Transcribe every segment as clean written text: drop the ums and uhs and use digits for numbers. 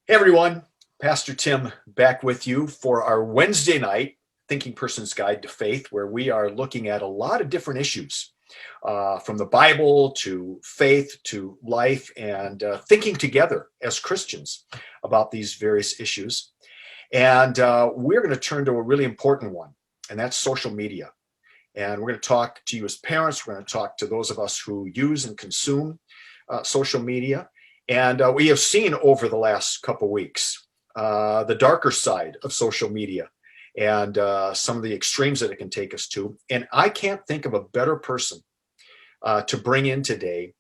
Hey everyone, Pastor Tim back with you for our Wednesday night Thinking Person's Guide to Faith, where we are looking at a lot of different issues from the Bible to faith to life and thinking together as Christians about these various issues. And we're going to turn to a really important one, and that's social media. And we're going to talk to you as parents. We're going to talk to those of us who use and consume social media. And we have seen over the last couple weeks the darker side of social media and some of the extremes that it can take us to. And I can't think of a better person to bring in today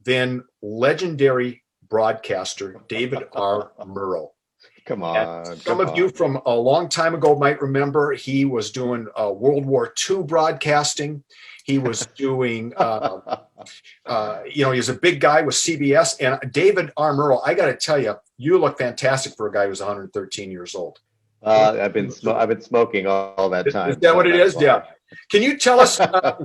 than legendary broadcaster David R. Murrow. Come And on, some come of you on. from a long time ago might remember he was doing World War II broadcasting. He was doing, he's a big guy with CBS. And David R. Murrow, I got to tell you, you look fantastic for a guy who's 113 years old. I've been smoking all that Is time, that so what it that's is? Yeah. why. Can you tell us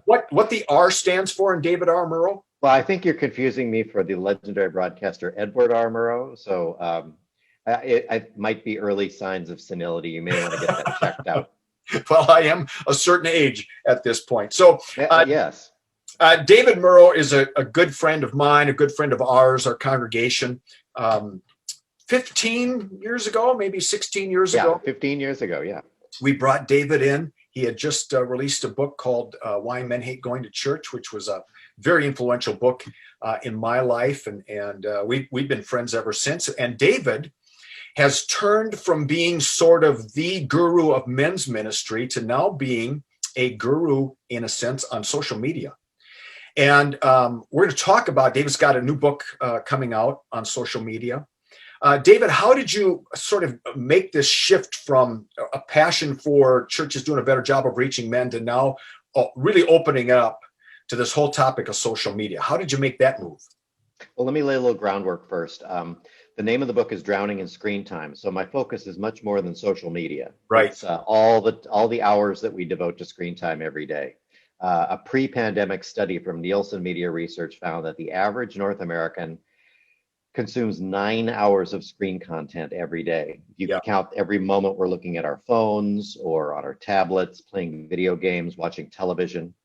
what the R stands for in David R. Murrow? Well, I think you're confusing me for the legendary broadcaster Edward R. Murrow. So it might be early signs of senility. You may want to get that checked out. Well, I am a certain age at this point. So Yes. David Murrow is a good friend of mine, a good friend of ours, our congregation. 15 years ago, maybe 16 years ago. 15 years ago, yeah. We brought David in. He had just released a book called Why Men Hate Going to Church, which was a very influential book in my life. And we've been friends ever since. And David has turned from being sort of the guru of men's ministry to now being a guru, in a sense, on social media. And we're going to talk about, David's got a new book coming out on social media. David, how did you sort of make this shift from a passion for churches doing a better job of reaching men to now really opening up to this whole topic of social media? How did you make that move? Well, let me lay a little groundwork first. The name of the book is Drowning in Screen Time. So my focus is much more than social media. Right. It's all the hours that we devote to screen time every day. A pre-pandemic study from Nielsen Media Research found that the average North American consumes 9 hours of screen content every day. You can count every moment we're looking at our phones or on our tablets, playing video games, watching television.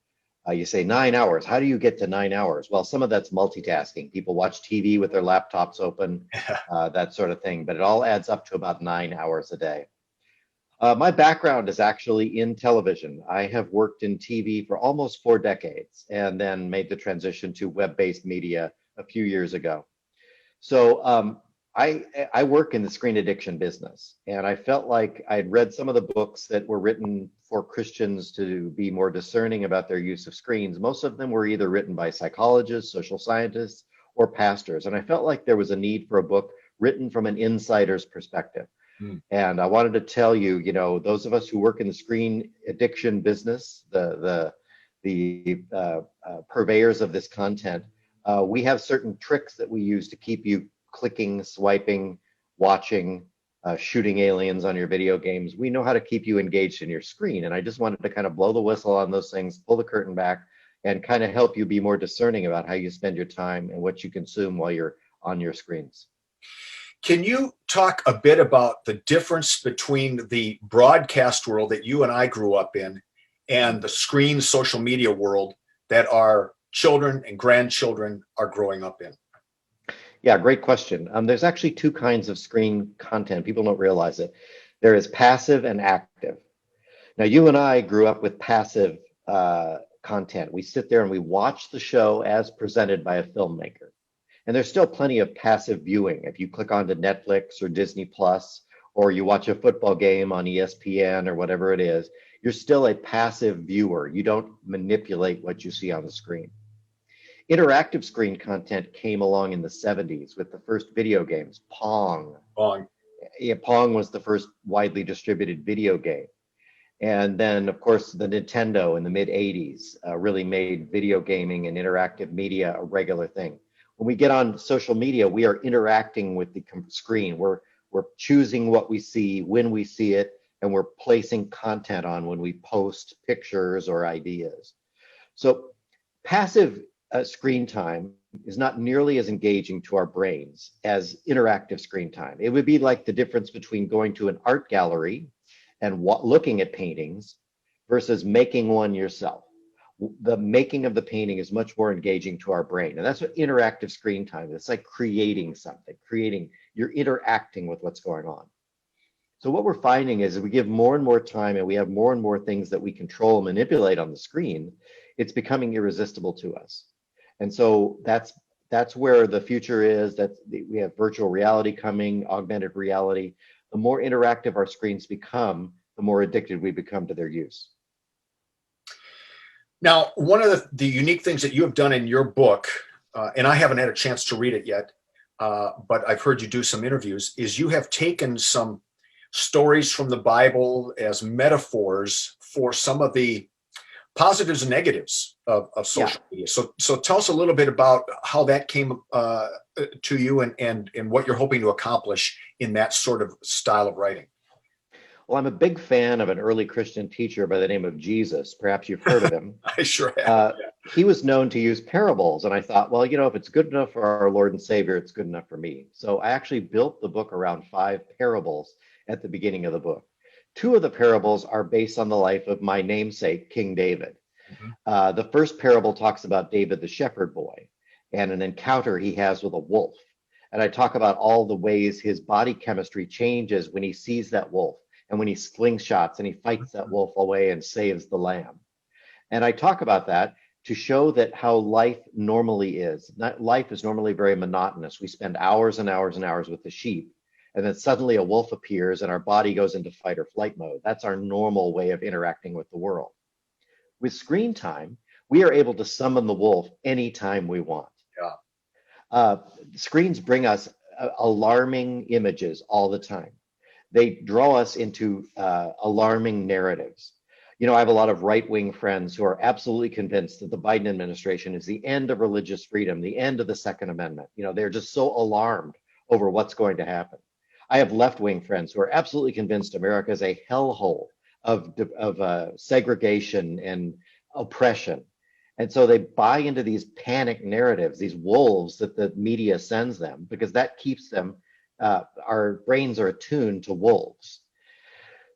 You say 9 hours. How do you get to 9 hours? Well, some of that's multitasking. People watch TV with their laptops open, that sort of thing. But it all adds up to about 9 hours a day. My background is actually in television. I have worked in TV for almost 4 decades and then made the transition to web-based media a few years ago. So I work in the screen addiction business, and I felt like I'd read some of the books that were written for Christians to be more discerning about their use of screens. Most of them were either written by psychologists, social scientists, or pastors. And I felt like there was a need for a book written from an insider's perspective. And I wanted to tell you, those of us who work in the screen addiction business, the purveyors of this content, we have certain tricks that we use to keep you clicking, swiping, watching, shooting aliens on your video games. We know how to keep you engaged in your screen. And I just wanted to kind of blow the whistle on those things, pull the curtain back, and kind of help you be more discerning about how you spend your time and what you consume while you're on your screens. Can you talk a bit about the difference between the broadcast world that you and I grew up in and the screen social media world that our children and grandchildren are growing up in? Yeah, great question. There's actually two kinds of screen content. People don't realize it. There is passive and active. Now, you and I grew up with passive content. We sit there and we watch the show as presented by a filmmaker. And there's still plenty of passive viewing. If you click onto Netflix or Disney Plus, or you watch a football game on ESPN or whatever it is, you're still a passive viewer. You don't manipulate what you see on the screen. Interactive screen content came along in the 70s with the first video games, Pong. Yeah, Pong was the first widely distributed video game. And then, of course, the Nintendo in the mid 80s really made video gaming and interactive media a regular thing. When we get on social media, we are interacting with the screen. We're choosing what we see, when we see it, and we're placing content on when we post pictures or ideas. So passive screen time is not nearly as engaging to our brains as interactive screen time. It would be like the difference between going to an art gallery and looking at paintings versus making one yourself. The making of the painting is much more engaging to our brain. And that's what interactive screen time is. It's like creating something, you're interacting with what's going on. So what we're finding is we give more and more time and we have more and more things that we control and manipulate on the screen, it's becoming irresistible to us. And so that's where the future is. We have virtual reality coming, augmented reality. The more interactive our screens become, the more addicted we become to their use. Now, one of the unique things that you have done in your book, and I haven't had a chance to read it yet, but I've heard you do some interviews, is you have taken some stories from the Bible as metaphors for some of the positives and negatives of social media. So tell us a little bit about how that came to you and what you're hoping to accomplish in that sort of style of writing. Well, I'm a big fan of an early Christian teacher by the name of Jesus. Perhaps you've heard of him. I sure have. He was known to use parables. And I thought, well, if it's good enough for our Lord and Savior, it's good enough for me. So I actually built the book around 5 parables at the beginning of the book. 2 of the parables are based on the life of my namesake, King David. Mm-hmm. The first parable talks about David, the shepherd boy, and an encounter he has with a wolf. And I talk about all the ways his body chemistry changes when he sees that wolf. And when he slingshots and he fights that wolf away and saves the lamb. And I talk about that to show that how life normally is. Life is normally very monotonous. We spend hours and hours and hours with the sheep, and then suddenly a wolf appears and our body goes into fight or flight mode. That's our normal way of interacting with the world. With screen time, we are able to summon the wolf anytime we want. Screens bring us alarming images all the time. They draw us into alarming narratives. I have a lot of right-wing friends who are absolutely convinced that the Biden administration is the end of religious freedom, the end of the Second Amendment. They're just so alarmed over what's going to happen. I have left-wing friends who are absolutely convinced America is a hellhole of segregation and oppression. And so they buy into these panic narratives, these wolves that the media sends them, because that keeps them our brains are attuned to wolves.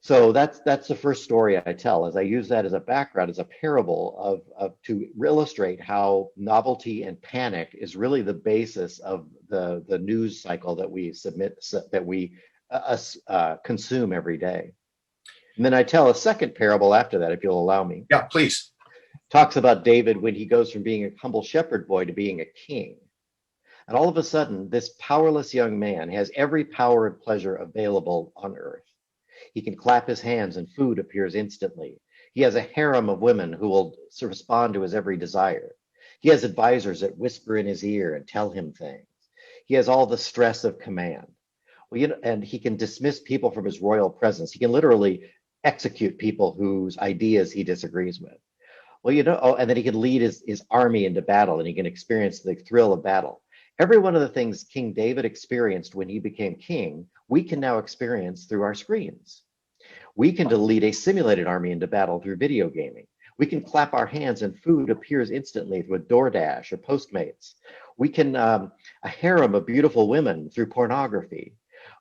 So that's the first story I tell, as I use that as a background, as a parable to illustrate how novelty and panic is really the basis of the news cycle that we consume every day. And then I tell a second parable after that, if you'll allow me. Yeah, please. Talks about David when he goes from being a humble shepherd boy to being a king. And all of a sudden, this powerless young man has every power and pleasure available on earth. He can clap his hands and food appears instantly. He has a harem of women who will respond to his every desire. He has advisors that whisper in his ear and tell him things. He has all the stress of command. And he can dismiss people from his royal presence. He can literally execute people whose ideas he disagrees with. And then he can lead his army into battle and he can experience the thrill of battle. Every one of the things King David experienced when he became king, we can now experience through our screens. We can lead a simulated army into battle through video gaming. We can clap our hands and food appears instantly through a DoorDash or Postmates. We can a harem of beautiful women through pornography.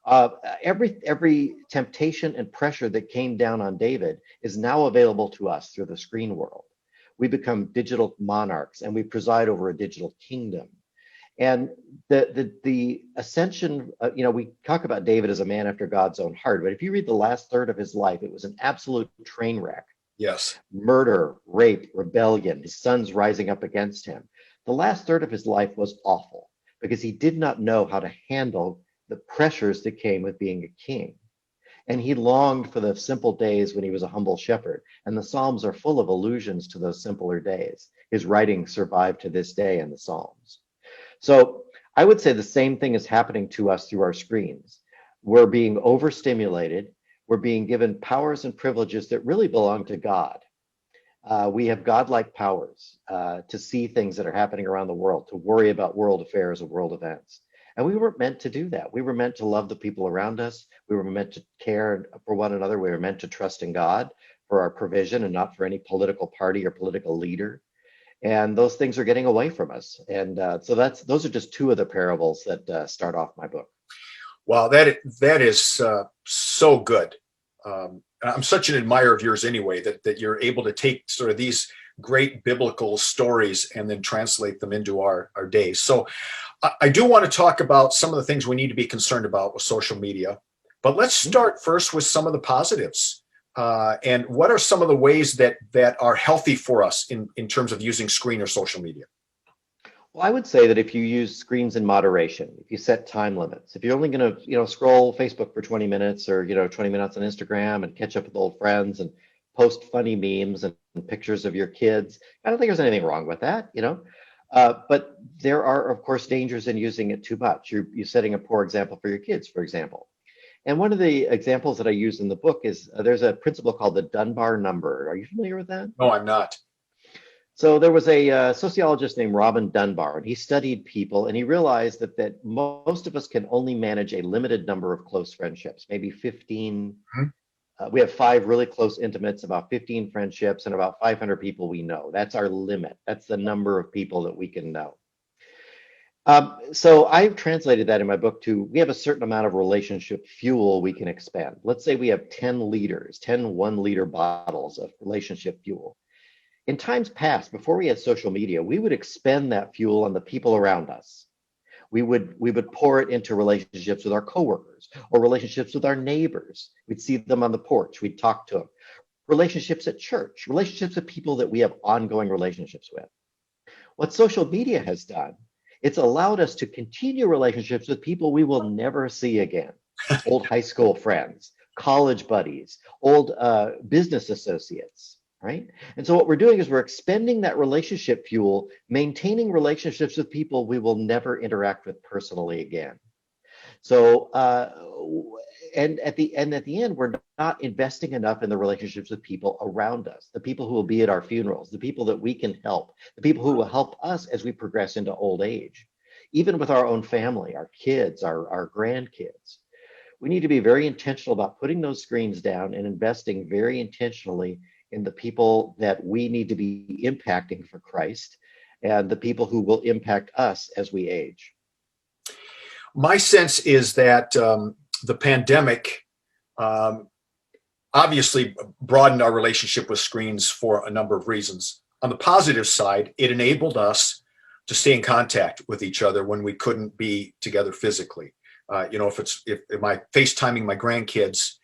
Every temptation and pressure that came down on David is now available to us through the screen world. We become digital monarchs and we preside over a digital kingdom. And the ascension, we talk about David as a man after God's own heart, but if you read the last third of his life, it was an absolute train wreck. Yes. Murder, rape, rebellion, his sons rising up against him. The last third of his life was awful because he did not know how to handle the pressures that came with being a king. And he longed for the simple days when he was a humble shepherd. And the Psalms are full of allusions to those simpler days. His writings survive to this day in the Psalms. So I would say the same thing is happening to us through our screens. We're being overstimulated. We're being given powers and privileges that really belong to God. We have godlike powers to see things that are happening around the world, to worry about world affairs and world events. And we weren't meant to do that. We were meant to love the people around us. We were meant to care for one another. We were meant to trust in God for our provision and not for any political party or political leader. And those things are getting away from us. And so those are just two of the parables that start off my book. Wow, that is so good. I'm such an admirer of yours anyway, that you're able to take sort of these great biblical stories and then translate them into our days. So I do want to talk about some of the things we need to be concerned about with social media, but let's start first with some of the positives. And what are some of the ways that are healthy for us in terms of using screen or social media? Well, I would say that if you use screens in moderation, if you set time limits, if you're only going to, scroll Facebook for 20 minutes or, 20 minutes on Instagram and catch up with old friends and post funny memes and pictures of your kids, I don't think there's anything wrong with that. But there are, of course, dangers in using it too much. You're setting a poor example for your kids, for example. And one of the examples that I use in the book is there's a principle called the Dunbar number. Are you familiar with that? No, I'm not. So there was a sociologist named Robin Dunbar, and he studied people, and he realized that most of us can only manage a limited number of close friendships, maybe 15. We have 5 really close intimates, about 15 friendships, and about 500 people we know. That's our limit. That's the number of people that we can know. So I've translated that in my book to, we have a certain amount of relationship fuel we can expend. Let's say we have 10 liters, 10 1-liter bottles of relationship fuel. In times past, before we had social media, we would expend that fuel on the people around us. We would pour it into relationships with our coworkers or relationships with our neighbors. We'd see them on the porch. We'd talk to them. Relationships at church, relationships with people that we have ongoing relationships with. What social media has done, it's allowed us to continue relationships with people we will never see again. Old high school friends, college buddies, old business associates. Right? And so what we're doing is we're expending that relationship fuel, maintaining relationships with people we will never interact with personally again. So, and at the end, we're not investing enough in the relationships with people around us, the people who will be at our funerals, the people that we can help, the people who will help us as we progress into old age, even with our own family, our kids, our grandkids. We need to be very intentional about putting those screens down and investing very intentionally in the people that we need to be impacting for Christ and the people who will impact us as we age. My sense is that the pandemic obviously broadened our relationship with screens for a number of reasons. On the positive side, it enabled us to stay in contact with each other when we couldn't be together physically. If my FaceTiming my grandkids,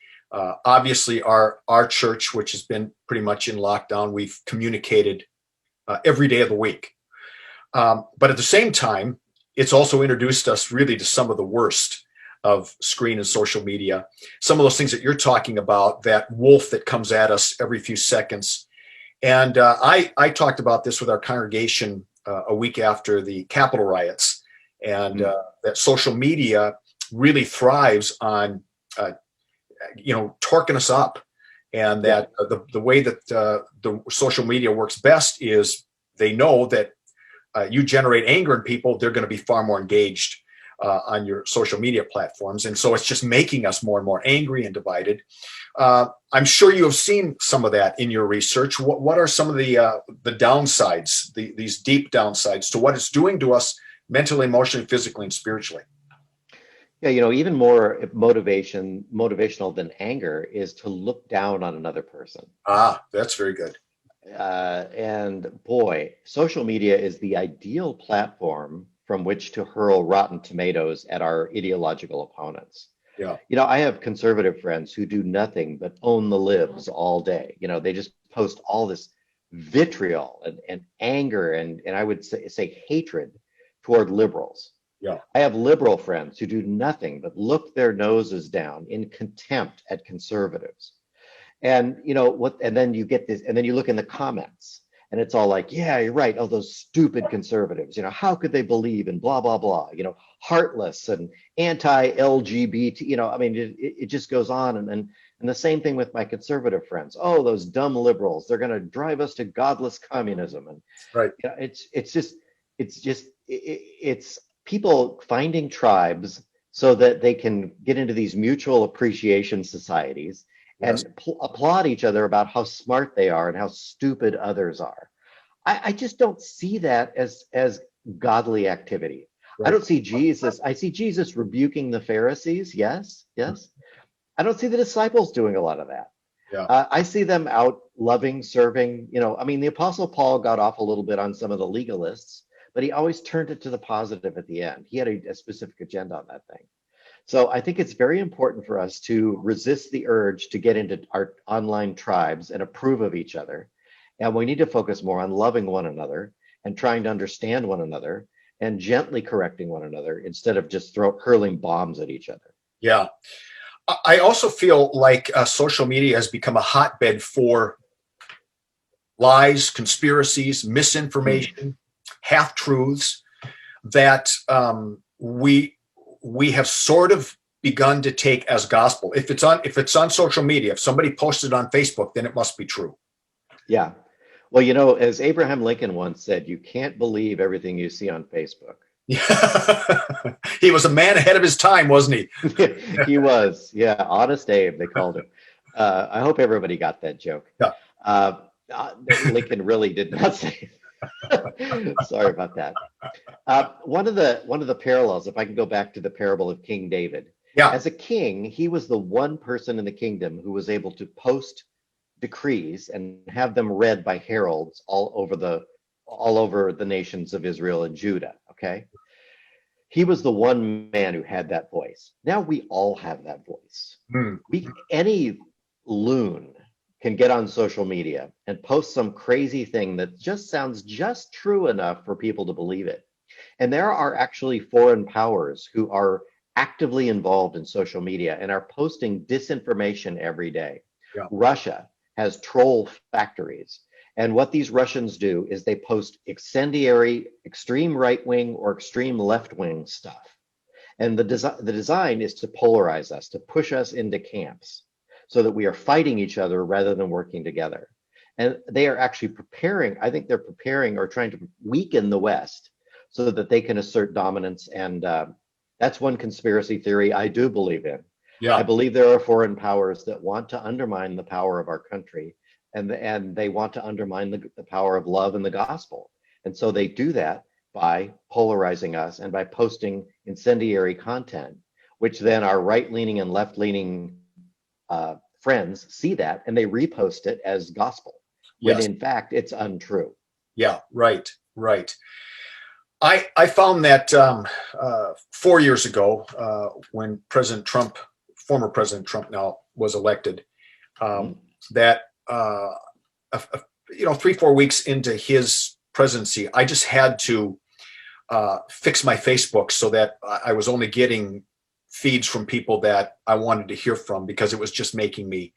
obviously our church, which has been pretty much in lockdown, we've communicated every day of the week. But at the same time, it's also introduced us really to some of the worst of screen and social media. Some of those things that you're talking about, that wolf that comes at us every few seconds. And I talked about this with our congregation a week after the Capitol riots, and that social media really thrives on, torquing us up. And that the way that the social media works best is they know that you generate anger in people, they're going to be far more engaged on your social media platforms. And so it's just making us more and more angry and divided. I'm sure you have seen some of that in your research. What are some of the downsides, these deep downsides to what it's doing to us mentally, emotionally, physically, and spiritually? Yeah, even more motivational than anger is to look down on another person. That's very good. And boy, social media is the ideal platform from which to hurl rotten tomatoes at our ideological opponents. Yeah. I have conservative friends who do nothing but own the libs all day. They just post all this vitriol and anger and I would say hatred toward liberals. Yeah. I have liberal friends who do nothing but look their noses down in contempt at conservatives. And and then you get this, and then you look in the comments, and it's all like, yeah, you're right. Oh, those stupid conservatives, how could they believe in blah, blah, blah, heartless and anti-LGBT, it just goes on. And the same thing with my conservative friends. Oh, those dumb liberals, they're going to drive us to godless communism. And right. It's people finding tribes so that they can get into these mutual appreciation societies and applaud each other about how smart they are and how stupid others are. I just don't see that as godly activity. I Right. don't see Jesus. I see Jesus rebuking the Pharisees. Yes, yes. I don't see the disciples doing a lot of that. Yeah. I see them out loving, serving. I mean, the Apostle Paul got off a little bit on some of the legalists, but he always turned it to the positive at the end. He had a specific agenda on that thing. So I think it's very important for us to resist the urge to get into our online tribes and approve of each other. And we need to focus more on loving one another and trying to understand one another and gently correcting one another instead of just hurling bombs at each other. Yeah. I also feel like social media has become a hotbed for lies, conspiracies, Mm. misinformation, half truths that we have sort of begun to take as gospel. If it's on social media, if somebody posted on Facebook, then it must be true. Yeah. Well, as Abraham Lincoln once said, you can't believe everything you see on Facebook. He was a man ahead of his time, wasn't he? He was, yeah, Honest Abe, they called him. I hope everybody got that joke. Yeah. Uh, Lincoln really did not say. Sorry about that. One of the parallels, if I can go back to the parable of King David, Yeah. as a king, he was the one person in the kingdom who was able to post decrees and have them read by heralds all over the nations of Israel and Judah. Okay. He was the one man who had that voice. Now we all have that voice. Hmm. Any loon can get on social media and post some crazy thing that just sounds just true enough for people to believe it. And there are actually foreign powers who are actively involved in social media and are posting disinformation every day. Yeah. Russia has troll factories. And what these Russians do is they post incendiary, extreme right wing or extreme left wing stuff. And the design is to polarize us, to push us into camps so that we are fighting each other rather than working together. And they are actually preparing, I think they're preparing or trying to weaken the West so that they can assert dominance. And that's one conspiracy theory I do believe in. Yeah. I believe there are foreign powers that want to undermine the power of our country, and they want to undermine the power of love and the gospel. And so they do that by polarizing us and by posting incendiary content, which then our right-leaning and left-leaning friends see that and they repost it as gospel, when Yes. in fact it's untrue. Yeah. Right. Right. I found that 4 years ago, when former President Trump now was elected, Mhm. that 3-4 weeks into his presidency, I just had to fix my Facebook so that I was only getting feeds from people that I wanted to hear from, because it was just making me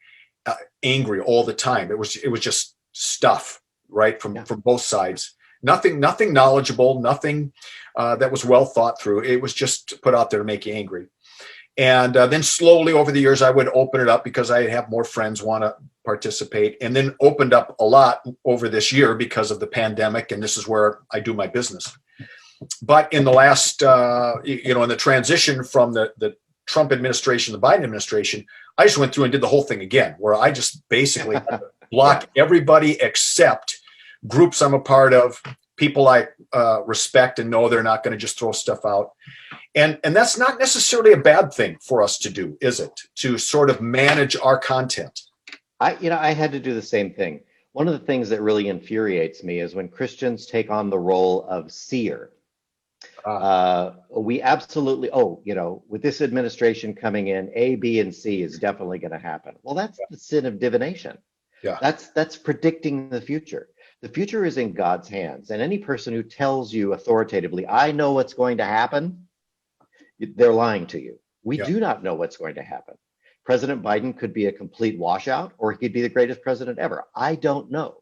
angry all the time. It was just stuff, right, from both sides. Nothing knowledgeable, nothing that was well thought through. It was just put out there to make you angry. And then slowly over the years, I would open it up because I have more friends want to participate, and then opened up a lot over this year because of the pandemic. And this is where I do my business. But in the last, in the transition from the Trump administration, the Biden administration, I just went through and did the whole thing again, where I just basically block everybody except groups I'm a part of, people I respect and know they're not going to just throw stuff out. And that's not necessarily a bad thing for us to do, is it? To sort of manage our content. I had to do the same thing. One of the things that really infuriates me is when Christians take on the role of seer. We absolutely, with this administration coming in, A, B, and C is definitely going to happen. Well, that's the sin of divination. Yeah. That's predicting the future. The future is in God's hands. And any person who tells you authoritatively, I know what's going to happen, they're lying to you. We do not know what's going to happen. President Biden could be a complete washout, or he could be the greatest president ever. I don't know.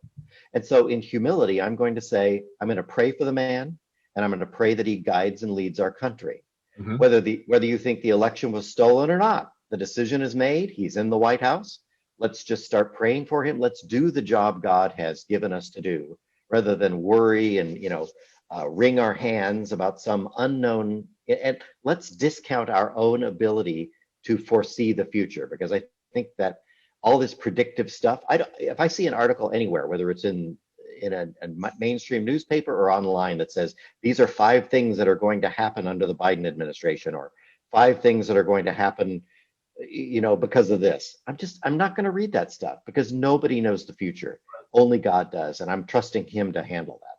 And so in humility, I'm going to say, I'm going to pray for the man, and I'm going to pray that he guides and leads our country. Mm-hmm. Whether you think the election was stolen or not, the decision is made. He's in the White House. Let's just start praying for him. Let's do the job God has given us to do, rather than worry and wring our hands about some unknown. And let's discount our own ability to foresee the future, because I think that all this predictive stuff, if I see an article anywhere, whether it's in mainstream newspaper or online that says these are 5 things that are going to happen under the Biden administration, or 5 things that are going to happen, because of this. I'm not going to read that stuff, because nobody knows the future. Only God does, and I'm trusting Him to handle that.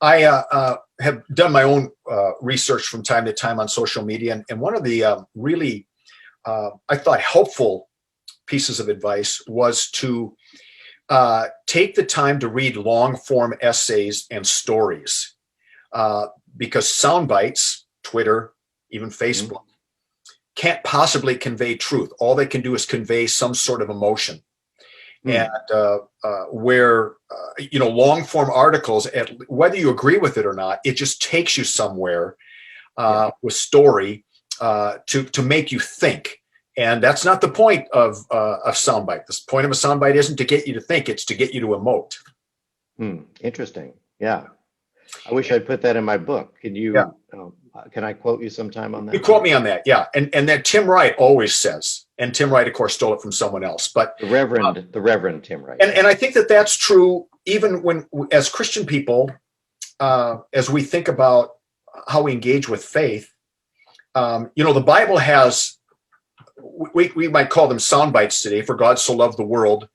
I have done my own research from time to time on social media, and one of the really, I thought, helpful pieces of advice was to take the time to read long form essays and stories, because sound bites, Twitter, even Facebook, can't possibly convey truth. All they can do is convey some sort of emotion. And where long form articles, whether you agree with it or not, it just takes you somewhere with story to make you think. And that's not the point of a soundbite. The point of a soundbite isn't to get you to think; it's to get you to emote. Interesting. Yeah, I wish I'd put that in my book. Can you? Yeah. Can I quote you sometime on that? You quote me on that, yeah. And that Tim Wright always says, and Tim Wright, of course, stole it from someone else, but the Reverend Tim Wright. And I think that that's true even when, as Christian people, as we think about how we engage with faith. The Bible has, we might call them sound bites today. For God so loved the world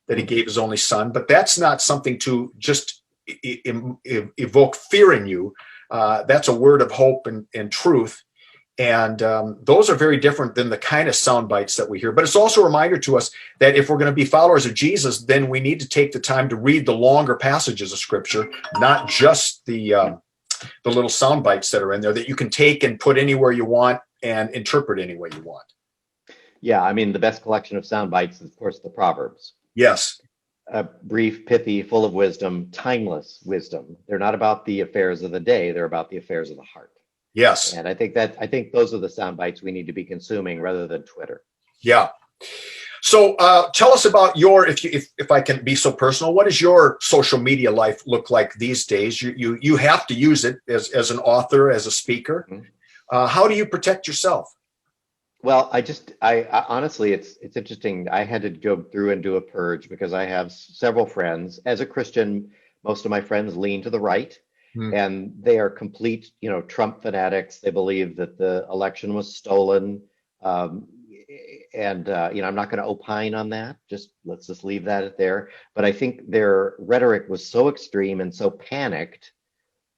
that He gave His only Son, but that's not something to just evoke fear in you. That's a word of hope and truth. And those are very different than the kind of sound bites that we hear. But it's also a reminder to us that if we're going to be followers of Jesus, then we need to take the time to read the longer passages of Scripture, not just the little sound bites that are in there that you can take and put anywhere you want and interpret any way you want. Yeah, I mean, the best collection of sound bites is, of course, the Proverbs. Yes. Brief, pithy, full of wisdom, timeless wisdom. They're not about the affairs of the day. They're about the affairs of the heart. Yes. And I think those are the sound bites we need to be consuming rather than Twitter. Yeah. So tell us about if I can be so personal, what does your social media life look like these days? You have to use it as an author, as a speaker. How do you protect yourself? Well, I honestly, it's interesting. I had to go through and do a purge because I have several friends. As a Christian, most of my friends lean to the right, and they are complete, Trump fanatics. They believe that the election was stolen. I'm not going to opine on that. Let's just leave that there. But I think their rhetoric was so extreme and so panicked,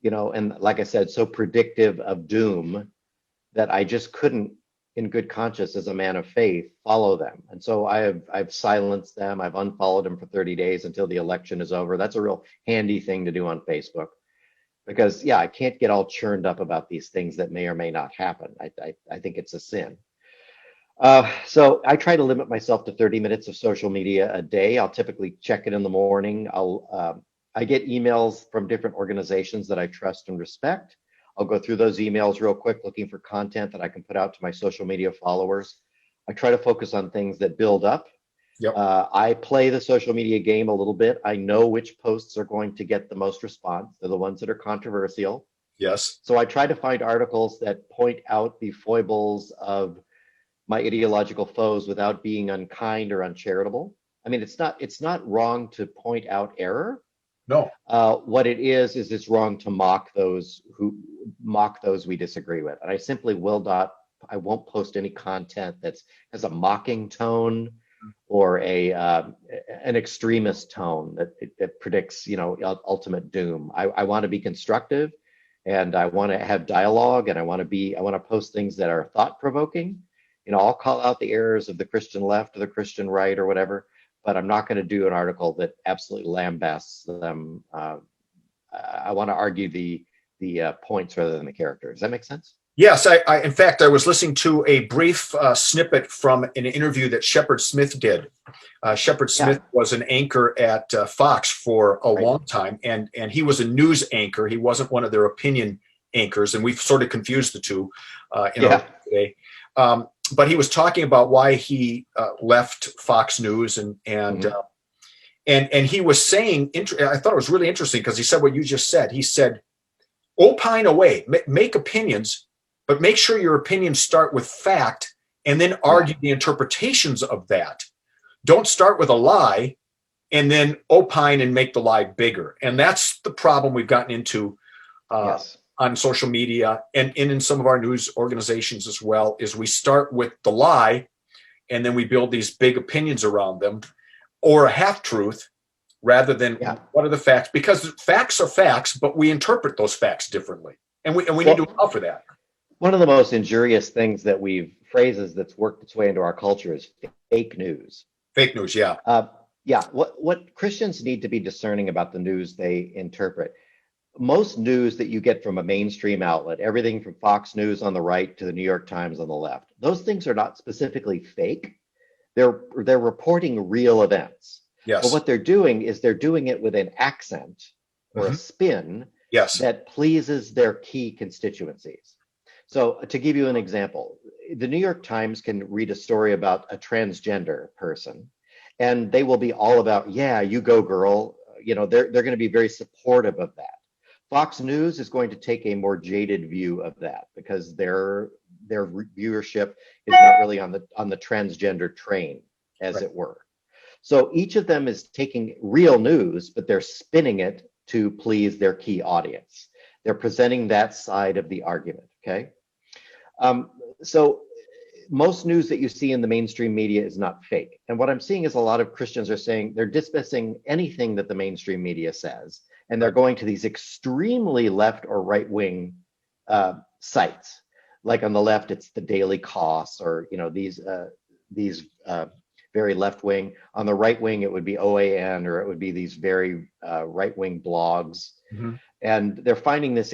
and like I said, so predictive of doom that I just couldn't, in good conscience, as a man of faith, follow them. And so I've silenced them. I've unfollowed them for 30 days until the election is over. That's a real handy thing to do on Facebook, because I can't get all churned up about these things that may or may not happen. I think it's a sin. So I try to limit myself to 30 minutes of social media a day. I'll typically check it in the morning. I get emails from different organizations that I trust and respect. I'll go through those emails real quick, looking for content that I can put out to my social media followers. I try to focus on things that build up. Yep. I play the social media game a little bit. I know which posts are going to get the most response. They're the ones that are controversial. Yes. So I try to find articles that point out the foibles of my ideological foes without being unkind or uncharitable. I mean, it's not wrong to point out error. No. What it is it's wrong to mock those we disagree with. And I simply I won't post any content that has a mocking tone or an extremist tone that predicts, ultimate doom. I want to be constructive, and I want to have dialogue, and I want to post things that are thought-provoking. I'll call out the errors of the Christian left or the Christian right or whatever, but I'm not going to do an article that absolutely lambasts them. I want to argue the points rather than the character. Does that make sense? Yes. In fact, I was listening to a brief snippet from an interview that Shepard Smith did. Shepard Smith was an anchor at Fox for a long time, and he was a news anchor. He wasn't one of their opinion anchors, and we've sort of confused the two today. But he was talking about why he left Fox News, and he was saying, I thought it was really interesting because he said what you just said. He said, opine away, make opinions, but make sure your opinions start with fact and then argue the interpretations of that. Don't start with a lie and then opine and make the lie bigger. And that's the problem we've gotten into Yes. on social media and in some of our news organizations as well, is we start with the lie and then we build these big opinions around them, or a half truth, rather than what are the facts, because facts are facts, but we interpret those facts differently. And we need to allow for that. One of the most injurious things that phrases that's worked its way into our culture is fake news. Fake news, yeah. What Christians need to be discerning about the news they interpret. Most news that you get from a mainstream outlet, everything from Fox News on the right to the New York Times on the left, those things are not specifically fake. They're reporting real events. Yes. But what they're doing is they're doing it with an accent or a spin that pleases their key constituencies. So to give you an example, the New York Times can read a story about a transgender person, and they will be all about, yeah, you go girl. You know, they're going to be very supportive of that. Fox News is going to take a more jaded view of that because their viewership is not really on the transgender train, as it were. So each of them is taking real news, but they're spinning it to please their key audience. They're presenting that side of the argument, okay? So most news that you see in the mainstream media is not fake. And what I'm seeing is a lot of Christians are saying they're dismissing anything that the mainstream media says, and they're going to these extremely left or right-wing sites. Like on the left, it's the Daily Kos, or these very left-wing. On the right wing, it would be OAN, or it would be these very right-wing blogs. And they're finding this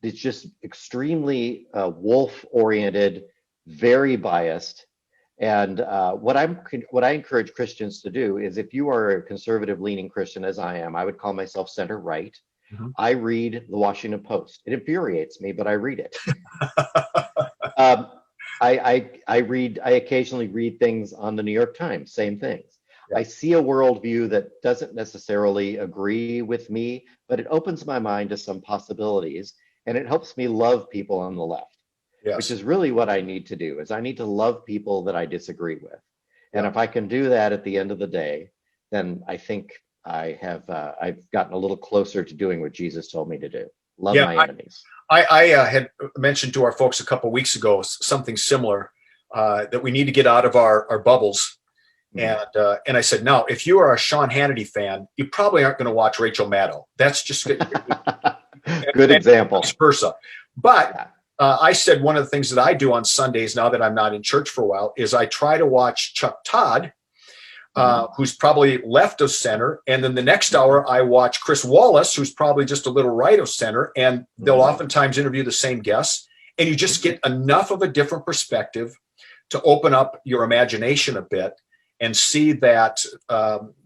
it's just extremely wolf-oriented, very biased. And what I encourage Christians to do is, if you are a conservative-leaning Christian, as I am, I would call myself center-right. I read the Washington Post. It infuriates me, but I read it. I occasionally read things on the New York Times, same things. I see a worldview that doesn't necessarily agree with me, but it opens my mind to some possibilities, and it helps me love people on the left. Which is really what I need to do, is I need to love people that I disagree with. And if I can do that at the end of the day, then I think I've gotten a little closer to doing what Jesus told me to do. Love my enemies. I had mentioned to our folks a couple of weeks ago something similar, that we need to get out of our bubbles. And I said, no, if you are a Sean Hannity fan, you probably aren't going to watch Rachel Maddow. That's just good example. Vice versa. But I said one of the things that I do on Sundays, now that I'm not in church for a while, is I try to watch Chuck Todd, who's probably left of center. And then the next hour, I watch Chris Wallace, who's probably just a little right of center. And they'll oftentimes interview the same guests. And you just get enough of a different perspective to open up your imagination a bit and see that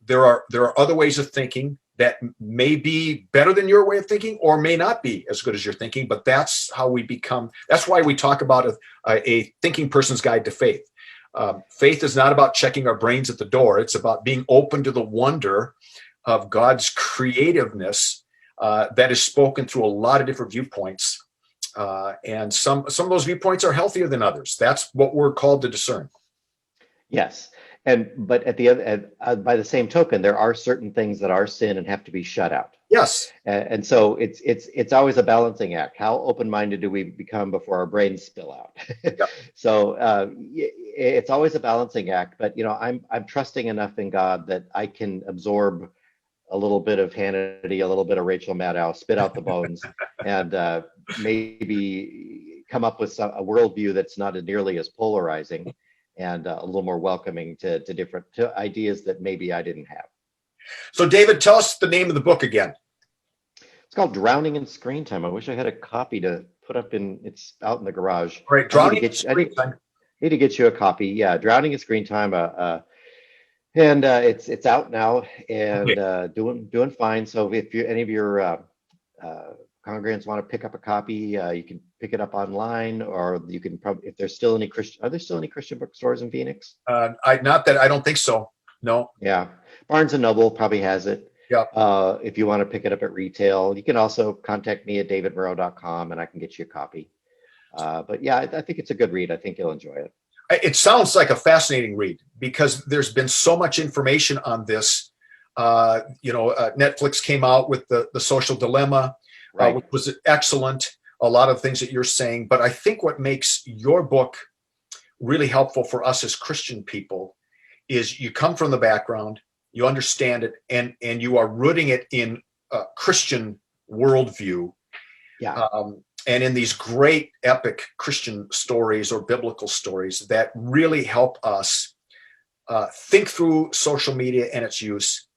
there are other ways of thinking that may be better than your way of thinking, or may not be as good as your thinking. But that's how we become. That's why we talk about a thinking person's guide to faith. Faith is not about checking our brains at the door. It's about being open to the wonder of God's creativeness that is spoken through a lot of different viewpoints. And some of those viewpoints are healthier than others. That's what we're called to discern. Yes. But at the other, by the same token, there are certain things that are sin and have to be shut out. Yes. And so it's always a balancing act. How open-minded do we become before our brains spill out? So it's always a balancing act. But I'm trusting enough in God that I can absorb a little bit of Hannity, a little bit of Rachel Maddow, spit out the bones, and maybe come up with a worldview that's not nearly as polarizing, and a little more welcoming to different ideas that maybe I didn't have. So, David, tell us the name of the book again. It's called Drowning in Screen Time. I wish I had a copy to put up it's out in the garage. Right, Drowning in Screen Time. I need to get you a copy. Yeah, Drowning in Screen Time. And it's out now and doing fine. So if any of your congregants want to pick up a copy, you can pick it up online, or you can probably, if there's still any Christian, are there still any Christian bookstores in Phoenix? I don't think so. No. Yeah. Barnes and Noble probably has it. Yeah. If you want to pick it up at retail, you can also contact me at davidmurrow.com and I can get you a copy. But yeah, I think it's a good read. I think you'll enjoy it. It sounds like a fascinating read, because there's been so much information on this Netflix came out with the Social Dilemma, Right. which was excellent. A lot of things that you're saying, but I think what makes your book really helpful for us as Christian people is you come from the background, you understand it, and you are rooting it in a Christian worldview, Yeah. and in these great epic Christian stories or biblical stories that really help us think through social media and its use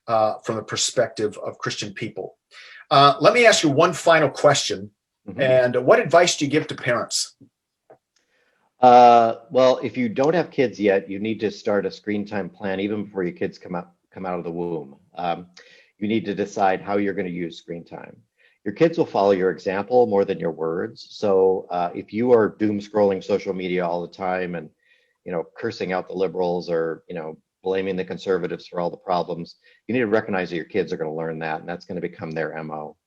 from the perspective of Christian people. Let me ask you one final question. Mhm. And what advice do you give to parents? Well, if you don't have kids yet, you need to start a screen time plan even before your kids come out of the womb. You need to decide how you're going to use screen time. Your kids will follow your example more than your words. So if you are doom scrolling social media all the time and cursing out the liberals or blaming the conservatives for all the problems, you need to recognize that your kids are going to learn that, and that's going to become their MO.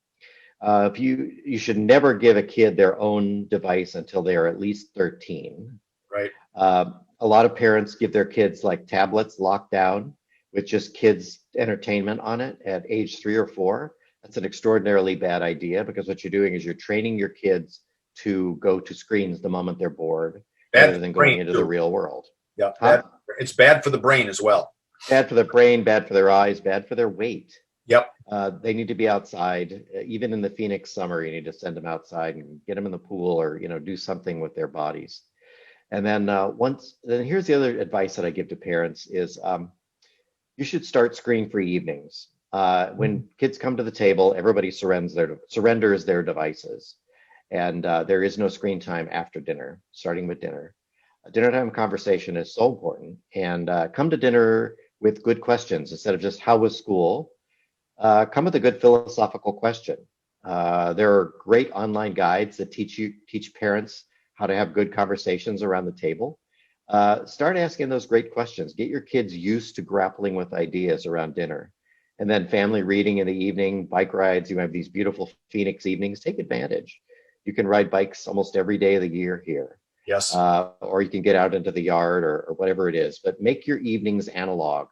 If you should never give a kid their own device until they are at least 13. Right. A lot of parents give their kids like tablets locked down with just kids entertainment on it at age 3 or 4. That's an extraordinarily bad idea, because what you're doing is you're training your kids to go to screens the moment they're bored, rather than going into the real world. Yeah, Huh? it's bad for the brain as well. Bad for their brain, bad for their eyes, bad for their weight. Yep. They need to be outside. Even in the Phoenix summer, you need to send them outside and get them in the pool, or do something with their bodies. And then here's the other advice that I give to parents is you should start screen-free evenings. When kids come to the table, everybody surrenders their devices, and there is no screen time after dinner, starting with dinner. Dinner time conversation is so important, and come to dinner with good questions instead of just how was school. Come with a good philosophical question. There are great online guides that teach parents how to have good conversations around the table. Start asking those great questions. Get your kids used to grappling with ideas around dinner. And then family reading in the evening, bike rides. You have these beautiful Phoenix evenings. Take advantage. You can ride bikes almost every day of the year here. Yes. Or you can get out into the yard or whatever it is. But make your evenings analog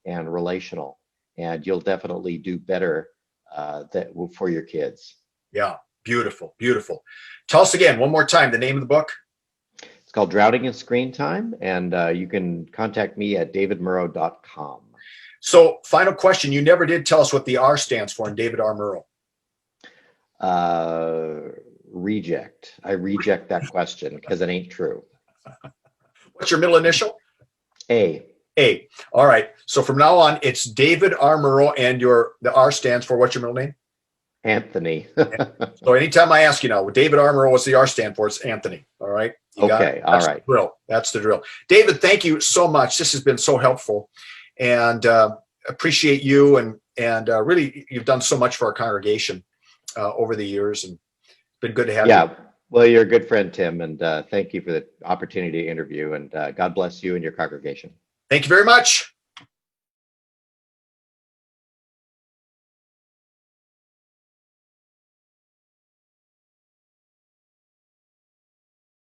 and relational, and you'll definitely do better for your kids. Yeah, beautiful, beautiful. Tell us again, one more time, the name of the book. It's called Drowning in Screen Time, and you can contact me at davidmurrow.com. So, final question. You never did tell us what the R stands for in David R. Murrow. Reject. I reject that question because it ain't true. What's your middle initial? A. A. All right. So from now on, it's David R. Murrow, and the R stands for, what's your middle name? Anthony. So anytime I ask you now, David R. Murrow, what's the R stand for? It's Anthony. All right. You got Okay. it? All right. The drill. That's the drill. David, thank you so much. This has been so helpful, and appreciate you, and really, you've done so much for our congregation over the years, and it's been good to have you. Yeah. Well, you're a good friend, Tim, and thank you for the opportunity to interview, and God bless you and your congregation. Thank you very much.